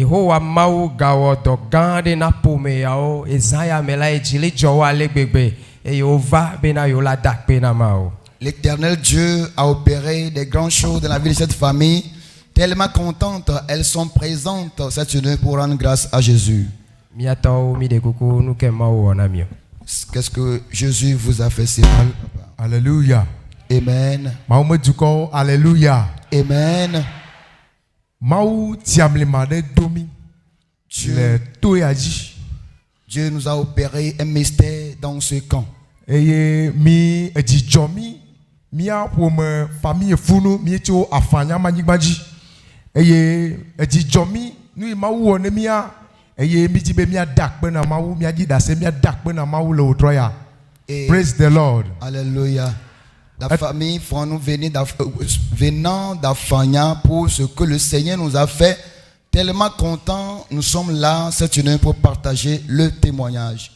Yehowa Mau gawo dogande na pome yao Ezaya mela ejili jowa legbegbe Yehova bena yola dak bena mao. L'Éternel Dieu a opéré des grandes choses dans la vie de cette famille. Tellement contentes, elles sont présentes cette journée pour rendre grâce à Jésus. Qu'est-ce que Jésus vous a fait, Seigneur? Alléluia. Amen. Alléluia. Amen. Dieu nous a opéré un mystère dans ce camp. Et mia pour ma famille funu mi cho afanya manigbaji eye ejijomi nu mawu one mia eye mi jibe mia dak pe na mawu mia ji da se mia dak pe na mawu le otroya. Praise the Lord. Alléluia. La famille nous venant d'Afanya pour ce que le Seigneur nous a fait, tellement contents, nous sommes là cette nuit pour partager le témoignage.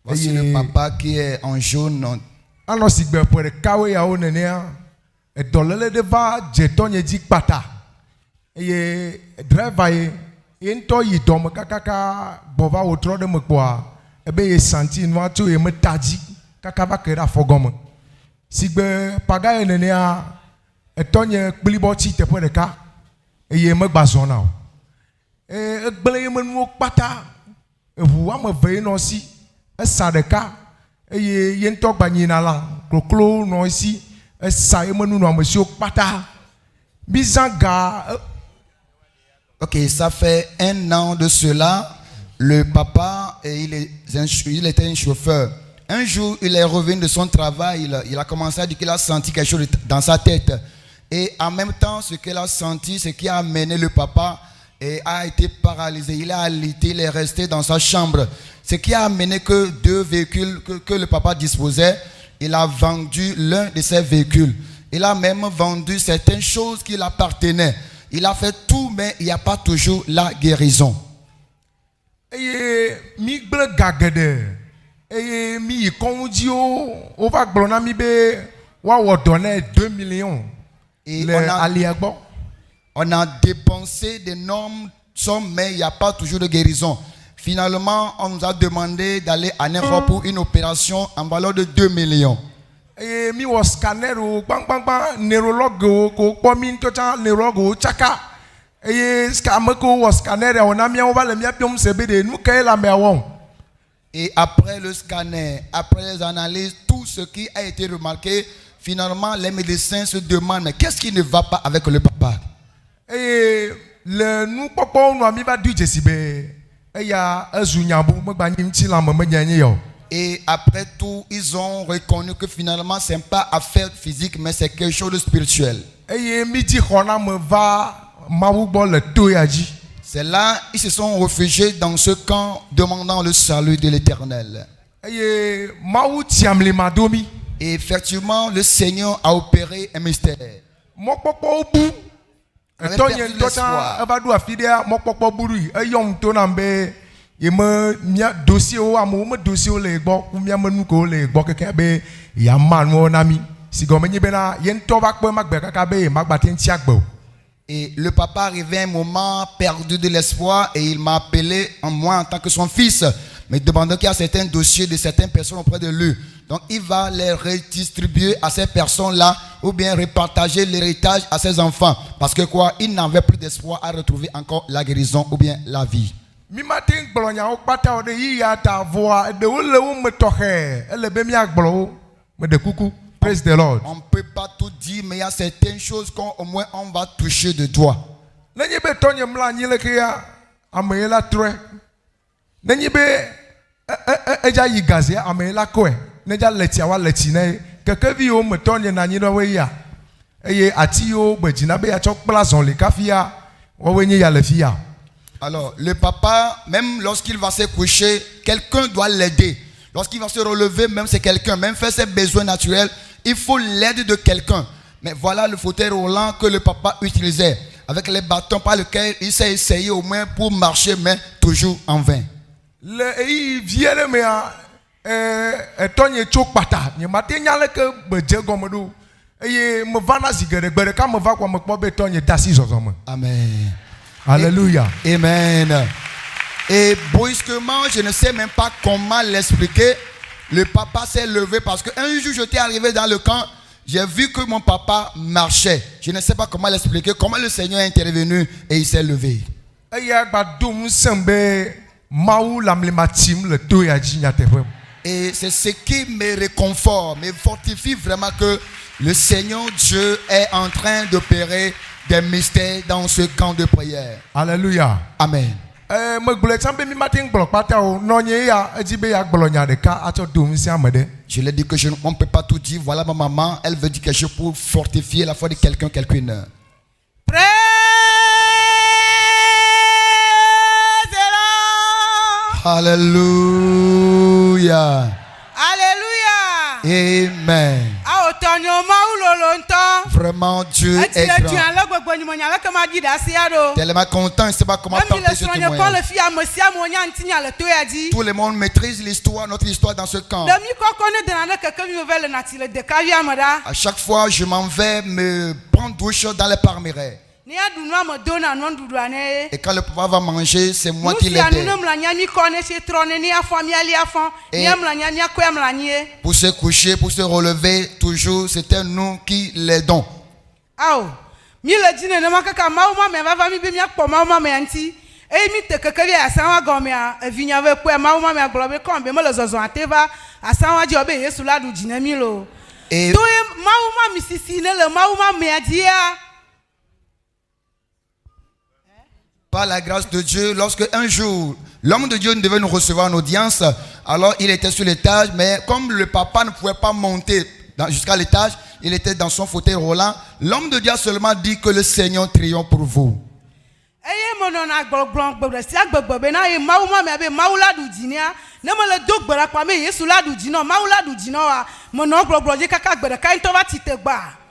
Voici le papa qui est en jaune. Alors si ben pour le kawe ya onenia e dolele de va jetonye dik pata e driver e nto yi dom kakaka bova otro de mekwa e be ye santi no atu e metaji kakaba kera fogom si be paga enenia e tonye klibo chi te pour le ka e ye megbazona e gbele ye menu pata e vuwa me ve no si Sadeka, et yento baninala, clo no ici, Saimonu no monsieur Pata, Bizanga. Ok, ça fait 1 an de cela. Le papa, il était un chauffeur. Un jour, il est revenu de son travail. Il a commencé à dire qu'il a senti quelque chose dans sa tête. Et en même temps, ce qu'il a senti, c'est qui a amené le papa et a été paralysé. Il a alité, il est resté dans sa chambre. Ce qui a amené que 2 véhicules que le papa disposait, il a vendu l'un de ces véhicules. Il a même vendu certaines choses qui l'appartenaient. Il a fait tout, mais il n'y a pas toujours la guérison. Et mi ble gagede, et mi kondio, on va glona mi be, wa donner 2 millions. Et on a dépensé d'énormes sommes, mais il n'y a pas toujours de guérison. Finalement, on nous a demandé d'aller en Europe pour une opération en valeur de 2 millions. Et mi was scanner ou bang neurologue ko pomin tota neurologue chaka. Et scameko was scanner on a mis on va le mia piom sebede nous kay la meawon. Et après le scanner, après les analyses, tout ce qui a été remarqué, finalement les médecins se demandent mais qu'est-ce qui ne va pas avec le papa? Et le nous papa on a mis va du jesibe. Et après tout, ils ont reconnu que finalement, ce n'est pas affaire physique, mais c'est quelque chose de spirituel. C'est là, ils se sont réfugiés dans ce camp, demandant le salut de l'Éternel. Et effectivement, le Seigneur a opéré un mystère. dossier o amu dossier o le gbo ku mia manu ko le gbo keke be ya manu nami sigomenyi be na yen to ba pe magbe kaka be magba tin ti agbo. Et le papa arrivait un moment perdu de l'espoir et il m'a appelé en moi en tant que son fils, me demandant qu'il y a certains dossiers de certaines personnes auprès de lui. Donc il va les redistribuer à ces personnes-là ou bien repartager l'héritage à ses enfants. Parce que quoi, il n'avait plus d'espoir à retrouver encore la guérison ou bien la vie. Mi matin gblonya o pata o de ya ta voix de o le o me tohe ele be mi agblo me de kuku. Praise the Lord. On ne peut pas tout dire, mais il y a certaines choses qu'au moins on va toucher de doigt. Nenye be tonye mla nyile ke ya amela tre. Nenye be eja yigaze amela koe. Neja leti awa leti ne keke vi o me tonye na nyilo we ya. Eye ati o be jina be ya chok plazon le kafia o we nye ya le fia. Alors, le papa, même lorsqu'il va se coucher, quelqu'un doit l'aider. Lorsqu'il va se relever, même c'est quelqu'un, même faire ses besoins naturels, il faut l'aide de quelqu'un. Mais voilà le fauteuil roulant que le papa utilisait, avec les bâtons par lesquels il s'est essayé au moins pour marcher, mais toujours en vain. Le vieux mais tonye chok pata, ni matenya le que bejegomodo. Eye me vana zigere gbere ka me va kwa me kpo be tonye dasi zozoma. Amen. Alléluia. Amen. Et brusquement, je ne sais même pas comment l'expliquer. Le papa s'est levé parce qu'un jour, j'étais arrivé dans le camp. J'ai vu que mon papa marchait. Je ne sais pas comment l'expliquer, comment le Seigneur est intervenu et il s'est levé. Et c'est ce qui me réconforte, me fortifie vraiment que le Seigneur Dieu est en train d'opérer des mystères dans ce camp de prière. Alléluia. Amen. Je l'ai dit que on ne peut pas tout dire. Voilà ma maman, elle veut dire quelque chose pour fortifier la foi de quelqu'un, quelqu'une. Praise the Lord. Alléluia. Alléluia. Amen. Vraiment, Dieu est grand. Tellement content, il ne sait pas comment porter ce témoignage. Tout le monde maîtrise l'histoire, notre histoire dans ce camp. À chaque fois, je m'en vais me prendre douche dans les parmerets. Et quand le papa va manger, c'est moi qui l'aide. Pour se coucher, pour se relever, toujours, c'était nous qui l'aidons. Et par la grâce de Dieu, lorsque un jour, l'homme de Dieu devait nous recevoir en audience, alors il était sur l'étage, mais comme le papa ne pouvait pas monter jusqu'à l'étage, il était dans son fauteuil roulant. L'homme de Dieu a seulement dit que le Seigneur triomphe pour vous.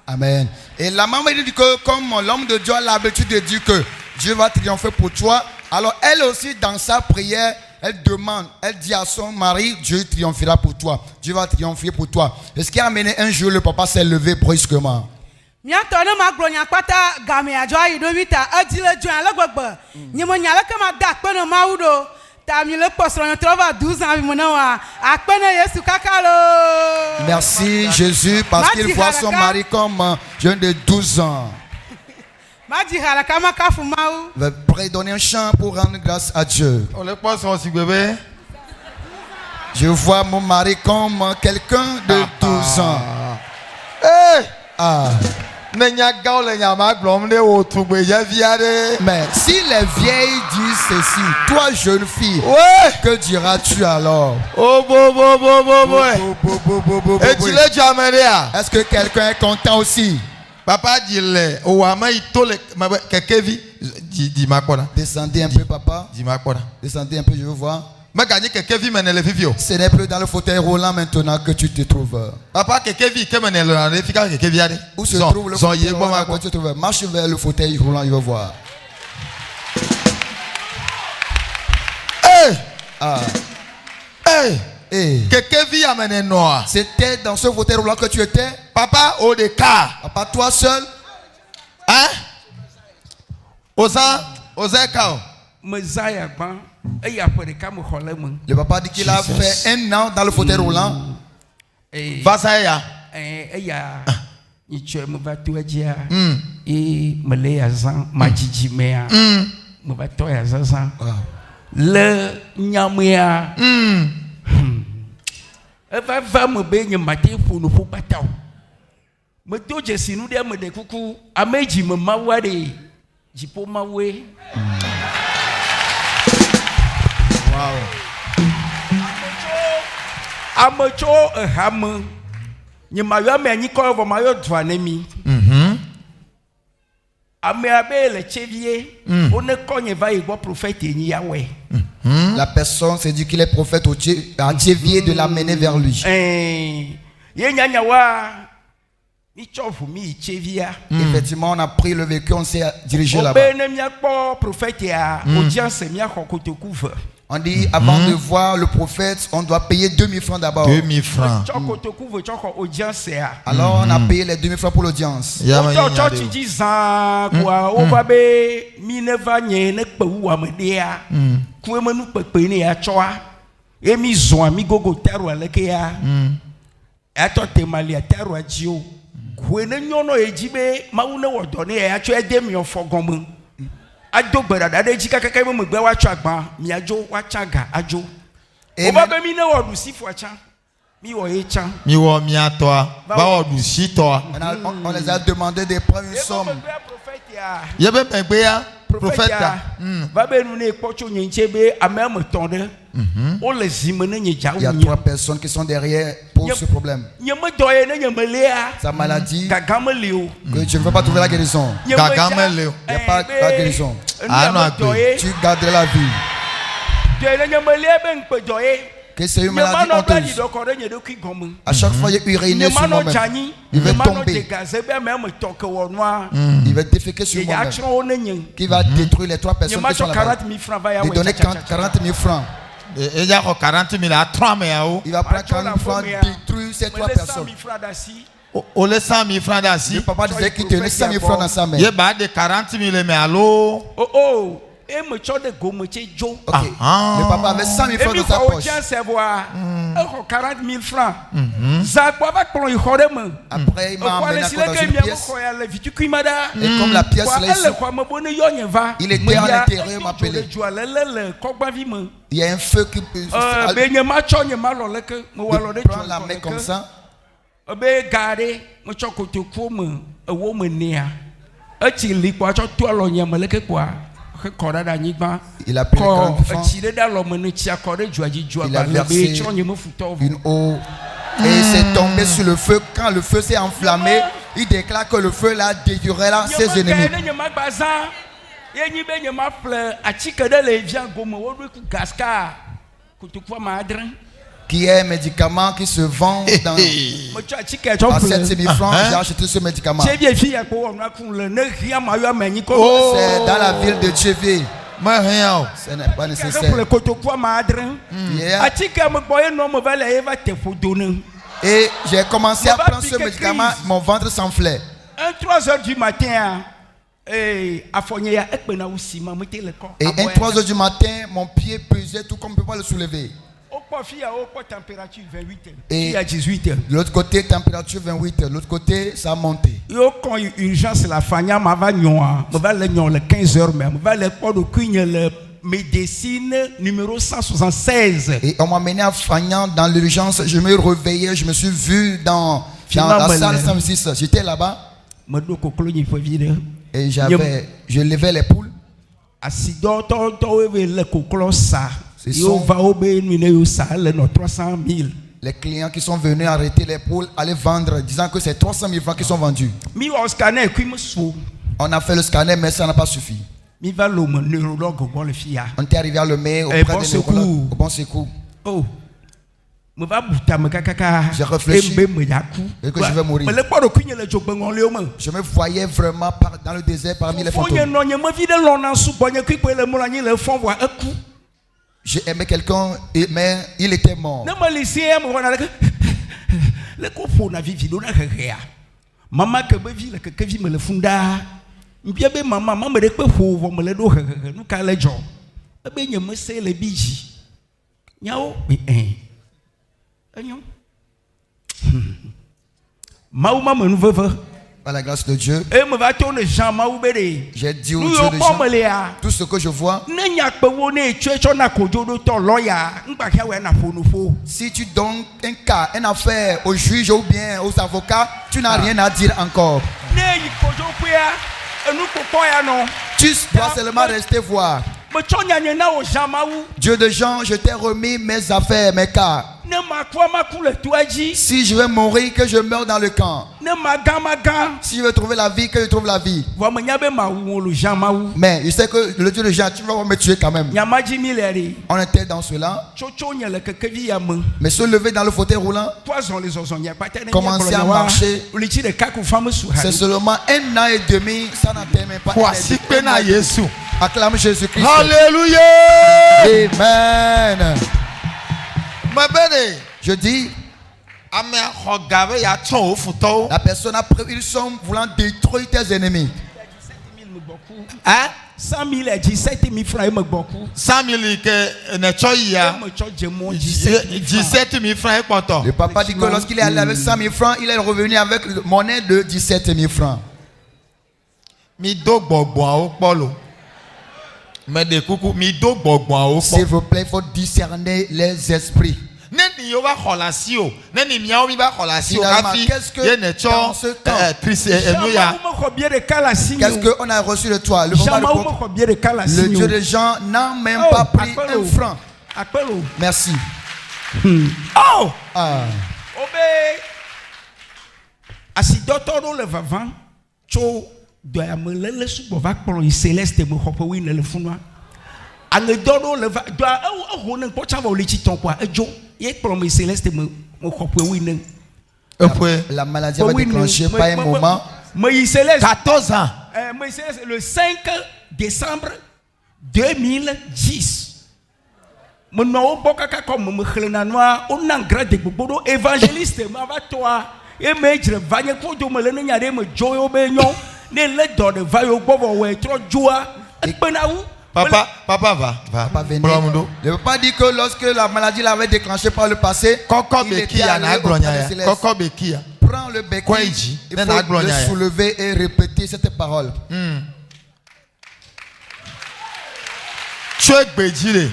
Amen. Et la maman dit que comme l'homme de Dieu a l'habitude de dire que Dieu va triompher pour toi, alors elle aussi dans sa prière, elle demande, elle dit à son mari, Dieu triomphera pour toi, Dieu va triompher pour toi. Et ce qui a amené un jour, le papa s'est levé brusquement. Merci Jésus parce qu'il voit son mari comme jeune de 12 ans. Je vais donner un chant pour rendre grâce à Dieu. Je vois mon mari comme quelqu'un de 12 ans. Mais si les vieilles disent ceci, toi jeune fille, que diras-tu alors? Est-ce que quelqu'un est content aussi? Papa dit Descendez un peu, papa. Descendez un peu, je veux voir. Ce n'est plus dans le fauteuil roulant maintenant que tu te trouves. Papa, où se trouve le fauteuil roulant que tu te trouves? Marche vers le fauteuil roulant, je veux voir. C'était dans ce fauteuil roulant que tu étais? Papa, au décar. Papa, toi seul? Hein? Osa kao. Le papa dit qu'il a fait un an dans le fauteuil roulant. Vasaya. Le nyamia eva va me be nyamate funu fu bataw me do jesi nu de me de kuku ameji me mawade jipo mawe. Wow. Amecho ehame nyamayo me anyi ko vo mayo dwanemi. La personne s'est dit qu'il est prophète à Tchévier de l'amener vers lui. Effectivement, on a pris le véhicule, on s'est dirigé là-bas. On dit, avant de voir le prophète, on doit payer 2000 francs d'abord. 2000 francs. Tsɔ kotoku ve tsɔ xɔ audience ya. Alors, on a payé les 2000 francs pour l'audience. Yama Wotɔ yinya tsɔtsi de. dzi zãa koa wova be mi ne va nye ne kpewu wɔameɖea. Ku emenu kpekpe ne ya tsɔa. Ye mi zɔa mi gogo taro aleke ya. Atɔ temalia taro dzi o. Hoe ne nyɔnɔ ye dzi be Mawu ne wɔ dɔ ne ya tsɔ ede miɔfɔ gɔme. Ado gbeɖaɖa ɖe dzi kakaka be megbe woatsɔ agba miadzo woatsa ga adzo. Wova be mi ne wɔ ɖusi fɔ tsã. Mi wɔ ye tsã. Mi wɔ miatɔa, va wɔ ɖusitɔa. On les a demandé de prendre une somme. Yebe megbea, prophète. Va be nu ne kpɔ tso nye ŋuti be ame ametɔ̃ ɖe. Wole zi me ne nye Il y a dzawu 3 nye. personnes qui sont derrière pour ce problème. Nye me dɔ ye ne nye me lea. Sa maladie, Gaga me li o. que je ne veux pas trouver la guérison. Nye me Gaga dza- me li o. Il n'y a pas la guérison. Ah, non, Enu dɔ ye. Tu garderas la vie. Dɔ ye ne nye me lea be ŋkpe dɔ ye. Que c'est une Nye maladie manɔ bla honteuse. ɖi dɔ kɔ ɖe nye ɖokui gɔme. À chaque fois, j'ai uriné Nye sur manɔ moi-même. dzanyi. Il Nye va manɔ tomber. de gaze be ame ametɔ̃ ke wɔ nua. Il va déféquer sur Ye ya moi-même. tsrɔ̃ wo ne nye. Qui va détruire les 3 Nye personnes ma qui sont tsɔ là-bas. 40 000 francs va ya De wɔ donner tsa, tsa, tsa, tsa. 40 000 francs. Eya xɔ 40 000 atrɔ ameawo. Il va prendre 40 000 francs, détruire ces 3 Me le 100 personnes. 000 francs d'assis. Ole 100 000 francs d'asi. Le papa disait qu'il tenait 100 000 francs dans sa main. Ye ba de 40 000 me alo. Oh oh. E me tsɔ de gome tse dzo. Ok. Ah. Le papa avait 100 000 francs Emi dans sa xɔ poche. audience voa. Exɔ 40 000 francs. Zakpɔ va kplɔ yi xɔ ɖe me. Après, il m'a Exɔ emmené le si dans leke une miabe pièce. xɔ ya le vitukui ma ɖa. Et comme la pièce Koa là ele ici, xɔ me bo ne yɔ nye va. Il était Me à ya, l'intérieur, il edo m'a appelé. dzo le dzoa lele le kɔgbavi me. il y a un feu qui peut. Be nye ma tsɔ nye ma lɔ leke. Me wa lɔ ɖe Prends dzoa la lɔ main comme leke. ça. Be ga ɖe me tsɔ kotokuwo me ewo me nea. Etsi li kpoa tsɔ to alɔ nye me leke kpoa. Kɔ ɖe ɖe anyigba. Il a pris les 40 Kɔ francs. etsi ɖe ɖe alɔ me ne tsia kɔ ɖe dzoa dzi dzoa Il a ba le be versé tsrɔ̃ nye me futɔ une eau. Et c'est tombé sur le feu. Quand le feu s'est enflammé, il déclare que le feu là dévorera ses ennemis. Ne nye ma gba zã. Ye nyi be nye ma ƒle atike ɖe le via gome woɖo ku gaska. Kotoku ma adre. Qui est un médicament qui se vend dans, Me tsɔ atike tsɔ à ƒle. 7 000 francs. J'ai acheté ce médicament. Tse vie fi ya kpo wɔ nua kun le ne hia ma yɔ ame nyi ko. C'est dans la ville de Tchévé. Me hɛn o. Ce n'est pas Ke nécessaire. ƒle kotoku ma adre. Yeah. Atike me gbɔ ye nɔ me va le ye va te ƒodo ne. Et j'ai commencé à On va prendre ce piquer médicament. crise. Mon ventre s'enflait. 3 heures du matin. Afɔnye ya ekpe na wusi ma me te le kɔ. Et 3 heures du matin, mon pied pesait tout comme on ne peut pas le soulever. Okpɔ fi ya okpɔ température 28. Et Fi ya 18. de l'autre côté, température 28. De l'autre côté, ça a monté. Yo quand urgence la fanya ma va nyoa. Me va le nyon le 15 heures même. Me va le kpɔ do kuigne le médecine numéro 176. Et on m'a mené à Fagnan dans l'urgence. Je me réveillais, je me suis vu dans la salle 106. J'étais là-bas Me do koklo nyi fo vi de. et je levais les poules. Asidɔ tɔtɔ we le koklo sa. C'est Yo son- va o be nu ne yo sa le no 300 000. Les clients qui sont venus arrêter les poules, aller vendre, disant que c'est 300 000 francs qui sont vendus. Mi wa scanner kui me so. On a fait le scanner, mais ça n'a pas suffi. Mi va lo me neurologue bo le fi ya. On était arrivé à le mettre Eh, auprès bon des secours. neurologues. Au bon secours. Oh. Me va buta me kakaka. J'ai réfléchi. Embe me yaku. Et que je vais mourir. Me le kpɔ do kuigne le dzogbengon le me. Je me voyais vraiment dans le désert parmi les Fonye fantômes. no nye me vi de lɔna sugbɔ nye kui kpe le mo la nyi le fɔn wa eku. J'ai aimé quelqu'un, mais il était mort. Ne me laissez me voir le le copo na vivi do na hehea. Mama ke be vi le keke vi me le funda. Mbia be mama mama de pe ho vo me le do hehehe nu ka le dzo. Ebe nye me se le biji. Nyao enyo. Mawu ma me nu veve. Par la grâce de Dieu, E me va to ne Jean mawu be de. j'ai dit au Nu Dieu yo de ko me Jean, le ya. tout ce que je vois, Ne nya pe wo ne tue tso na kojo do to lawyer. Ngba kia we na fo no fo. si tu donnes un cas, une affaire au juge ou bien aux avocats, tu n'as rien à dire encore. Ne yi kojo pe ya. Enu popo ya no. Tu dois seulement rester voir. Me tsɔ nyanye na wo Jean mawu. Dieu de Jean, je t'ai remis mes affaires, mes cas. Ne ma kwa ma ku le toa dzi. Si je vais mourir, que je meure dans le camp. Ne ma ga. Si je veux trouver la vie, que je trouve la vie. Vɔ me nya be ma wu wo le Jean mawu. Mais je sais que le Dieu de Jean, tu vas me tuer quand même. Nyama dzi mi le re. On était dans cela, Tsotso nye le kekevi ya me. mais se lever dans le fauteuil roulant, Poison les zɔzɔ nye kpata ne Commencer à marcher. Litsi ɖeka ko fam su ha. c'est seulement 1 an et demi, ça n'atteint même pas. Wasi pe na Yesu. Acclame Jésus-Christ. Alléluia. Amen. Ma belle, Je dis, ame regarde ya tson o futo. la personne a prévu, ils sont voulant détruire tes ennemis. Hein? 100 000 et 17 000 francs, il me beaucoup. 100 000 que ne choya. Il me choque de mon 17 000 francs. 17 000 francs content. Le papa dit que lorsqu'il est allé avec 100 000 francs, il est revenu avec une monnaie de 17 000 francs. Mi do gbogbo o polo. Me de kuku mi do gbogbo o S'il po. vous plaît, il faut discerner les esprits. Neni yo ba kholasi o. Neni miao mi ba kholasi o Finalement, kafi. qu'est-ce que Ye ne dans cho ce temps, triste nous ya. Qu'est-ce qu'on a reçu de toi? Le Dieu des gens n'a même pas pris un franc. Merci. Oh! Ah. Obé! Asi dɔtɔɖo le vavam tso dɔyamelele sugbɔ va kplɔ yi Céleste me xɔ ƒe wine le funua. Aŋedɔɖo le va dɔa eho ne kpɔtsa vɔ le tsitɔ koa edzo ye kplɔ me Céleste me xɔ ƒe wine. La maladie va déclencher par un moment. Me yi Céleste 14 ans. me yi Céleste le 5 décembre 2010. Menɔ wo gbɔ kaka kɔ me xlẽ nanua wo na grade gbogbo ɖo évangéliste ma va tɔa eme dzre va nye kó do me le ne nya ɖe me dzo yo be nyɔ ne le dɔ ɖe va yo gbɔ vɔ wɔ trɔ dzoa ekpena wu. Papa va. Papa venait. Le papa dit que lorsque la maladie l'avait déclenché par le passé, Koko il était bekia na allé auprès aglonya de ya. Céleste. Koko bekia. Prends le béquille, Quoi il dit? il Nena faut aglonya le ya. soulever et répéter cette parole. Tu es gbedile.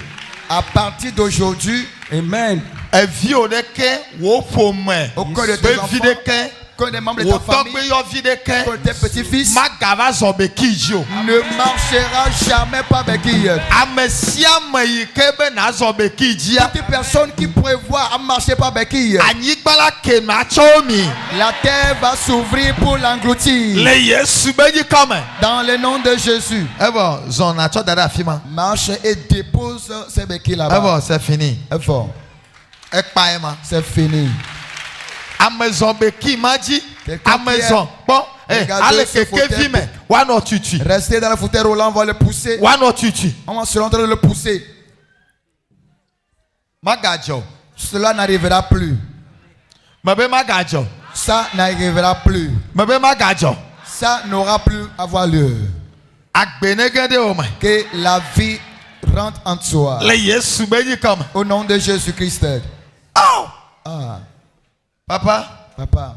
À partir d'aujourd'hui, Amen. Evi o de ke wo pome. aucun de tes Be enfants, vi de ke. aucun des membres de Wo ta famille, togbe yo vi de ke. aucun de tes petits-fils Magava zo bekiji o. ne marchera jamais par béquille. Ame sia me yi ke be na zo bekiji a. Toute personne qui prévoit à marcher par béquille, Anyigba la ke ma cho mi. la terre va s'ouvrir pour l'engloutir. Le Yesu be yi come. Dans le nom de Jésus, Ebo zon na cho dada fima. marche et dépose ces béquilles là-bas. Ebo c'est fini. Effort. Ekpa ema. C'est fini. Amazon beki maji. Quelqu'un Amazon. Bon, Regardez allez ce que fauteuil. vime. Wano tutu. Restez dans le fauteuil roulant, on va le pousser. Wano tutu. On va se en train de le pousser. Magajo. Cela n'arrivera plus. Mabe magajo. Ça n'arrivera plus. Mabe magajo. Ça n'aura plus à avoir lieu. Agbenegede o me. Que la vie rentre en toi. Le Yesu be yi come. Au nom de Jésus-Christ. Oh! Ah, Papa, papa.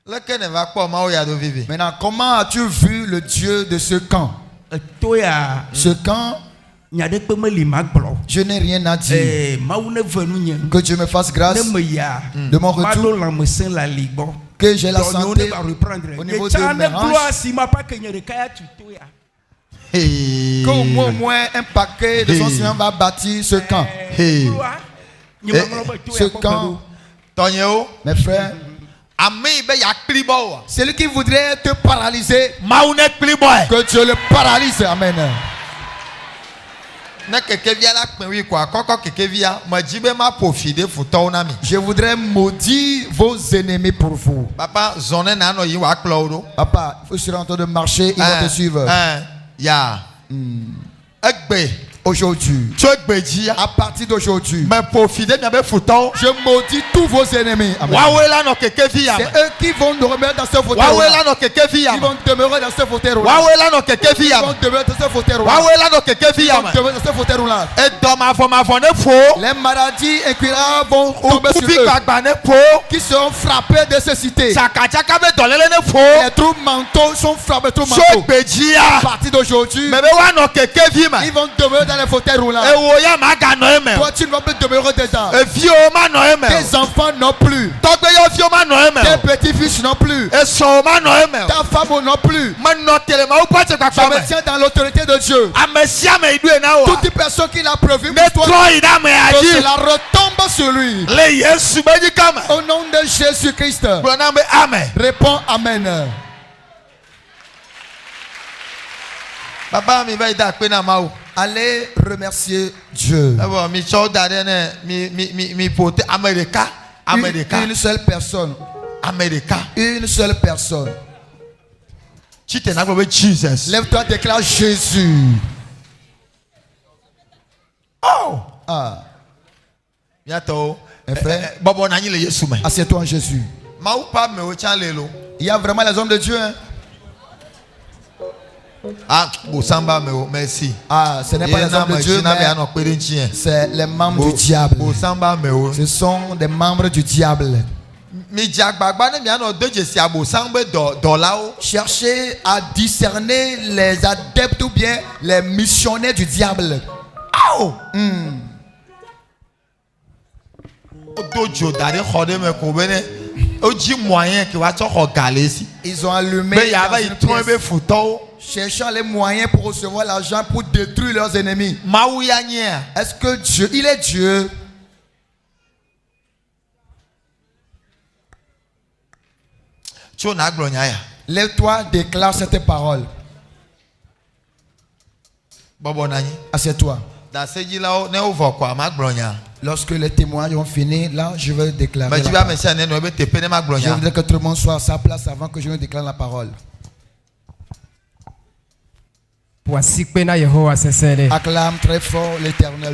lequel ne va pas ma ya do vivi. Maintenant, comment as-tu vu le Dieu de ce camp? Toya Ce camp, nya ɖe kpe meli ma gblɔ. je n'ai rien à dire. Mawu ne ve nu nye. Que Dieu me fasse grâce Ne me ya. de mon Ma retour. ɖo lãmesẽ le ali gbɔ. Que j'ai la Dɔnyewo ne santé va reprendre. au niveau Yetsã de ne mes gblɔ hanches. asi ma pa ke nye ɖeka ya tu toya. Hey. Qu'au moins un paquet de son Seigneur va bâtir ce camp. Hey. Nye ma gblɔ be Ce toya kpɔ camp, ɖo. Tonyeo. mes frères, Ami be ya kpli bo. celui qui voudrait te paralyser, Maou ne kpli bo. que Dieu le paralyse. Amen. Ne keke via la kpen wi kwa koko keke via ma jibe ma profide futo na mi. Je voudrais maudire vos ennemis pour vous. Papa zone na no yi wa kplo do. Papa, il faut en train de marcher, il va te suivre. Ya. Egbe. Aujourd'hui, Tu egbeji ya. à partir d'aujourd'hui, Me profide mi be futo. je maudis tous vos ennemis. Amen. Wawe la no keke via. C'est eux qui vont nous remettre dans ce fauteuil. Wawe la no keke via. Ils vont demeurer dans ce fauteuil. Wawe la no keke Ils via. vont demeurer dans ce fauteuil. Wawe la no keke Ils via. vont demeurer dans ce fauteuil là. E do ma fo ne fo. Les maladies incurables vont tomber sur Okufi eux. gbagba ne po. Qui seront frappés de ces cités. Chaka chaka be dolele ne fo. Les trous mentaux sont frappés, trous So mentaux. egbeji À ya. partir d'aujourd'hui, Me be wa no keke vi ma. ils vont demeurer dans les fauteuils roulants. E wo ya ma ga no eme. Toi, tu ne vas plus demeurer dedans. E fi o ma no eme. Tes enfants non plus. Togbe yo fi o ma no eme. Tes petits-fils non plus. E so o ma no eme. Ta femme non plus. Ma no tele ma u pa che Je kakpa me me. tiens dans l'autorité de Dieu. Ame sia me idu e na wa. Toute personne qui l'a prévu Ne pour toi, tro ida me que aji. cela retombe sur lui. Le Yesu be ji kama. Au nom de Jésus-Christ. Bro na be amen. Réponds Amen. Baba mi be da pe na ma o. Allez remercier Dieu. E bo mi cho da de ne mi pote America. America. Une seule personne. America. Une seule personne. Chite na gbo be Jesus. Lève-toi, déclare Jésus. Ah, Bientôt. Mes frères. Bobo nani le Yesu me. assieds-toi en Jésus. Ma ou pas me o chalelo. Il y a vraiment les hommes de Dieu. Hein? Ah, Bosamba me o, merci. Ah, ce n'est pas les hommes de Dieu, mais c'est les membres du diable. Bosamba me o. Ce sont des membres du diable. Cherchez à discerner les adeptes ou bien les missionnaires du diable. Ils ont allumé dans une pièce, cherchant les moyens pour recevoir l'argent pour détruire leurs ennemis. Est-ce que Dieu, il est Dieu? Lève-toi, déclare cette parole. Assieds-toi. Lorsque les témoins ont fini, là, je vais déclarer. Je voudrais que tout le monde soit à sa place avant que je ne déclare la parole. Acclame très fort l'Éternel.